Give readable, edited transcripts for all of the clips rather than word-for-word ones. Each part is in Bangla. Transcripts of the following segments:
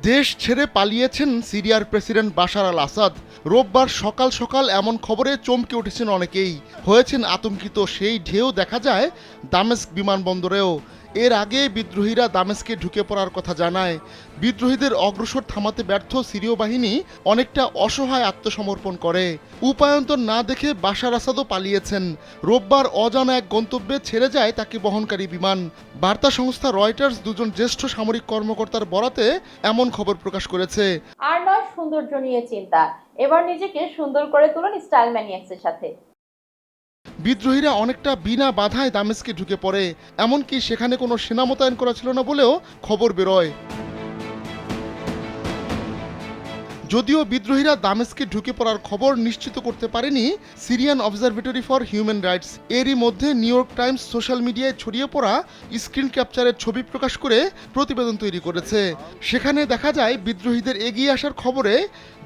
দেশ ছেড়ে পালিয়েছেন সিরিয়ার প্রেসিডেন্ট বাশার আল আসাদ। রোববার সকাল সকাল এমন খবরে চমকে উঠেছেন অনেকেই, হয়েছেন আতঙ্কিত। সেই ঢেউ দেখা যায় দামেস্ক বিমানবন্দরেও। এর আগে বিদ্রোহীরা দামেস্কে ঢুকে পড়ার কথা জানায়। বিদ্রোহীদের অগ্রসর থামাতে ব্যর্থ সিরীয় বাহিনী অনেকটা অসহায় আত্মসমর্পণ করে। উপায়ন্তর না দেখে বাশার আসাদও পালিয়েছেন। রোববার অজানা এক গন্তব্যে ছেড়ে যায় তাকে বহনকারী বিমান। বার্তা সংস্থা রয়টার্স দুজন জ্যেষ্ঠ সামরিক কর্মকর্তার বরাতে এমন খবর প্রকাশ করেছে। আর নয় সৌন্দর্য নিয়ে চিন্তা, এবার নিজেকে সুন্দর করে তুলুন স্টাইল ম্যানিয়াক্সের সাথে। বিদ্রোহীরা অনেকটা বিনা বাধায় দামেস্কে ঢুকে পড়ে, এমনকি সেখানে কোনো সেনা মোতায়েন করা ছিল না বলেও খবর বেরোয়। যদিও বিদ্রোহীরা দামেস্কে ঢুকে পড়ার খবর নিশ্চিত করতে পারেনি Syrian observatory for human rights. এরই মধ্যে নিউ ইয়র্ক টাইমস সোশ্যাল মিডিয়ায় ছড়িয়ে পড়া স্ক্রিন ক্যাপচারের ছবি প্রকাশ করে প্রতিবেদন তৈরি করেছে। সেখানে দেখা যায় বিদ্রোহীদের এগিয়ে আসার খবরে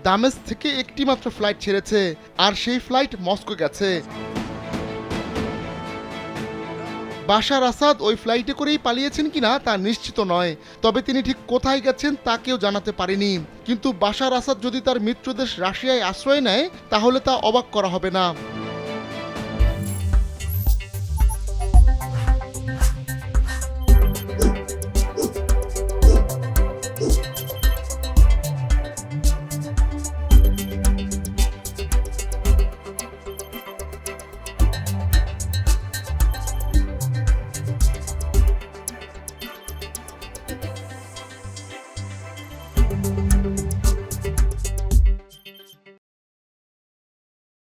দামেস্ক থেকে একটি মাত্র ফ্লাইট ছেড়েছে, আর সেই ফ্লাইট মস্কো গেছে। বাশার আসাদ ওই ফ্লাইটে করেই পালিয়েছেন কিনা তা নিশ্চিত নয়, তবে তিনি ঠিক কোথায় গেছেন তা কেউ জানাতে পারেনি। কিন্তু বাশার আসাদ যদি তার মিত্রদেশ রাশিয়ায় আশ্রয় নেয় তাহলে তা অবাক করা হবে না।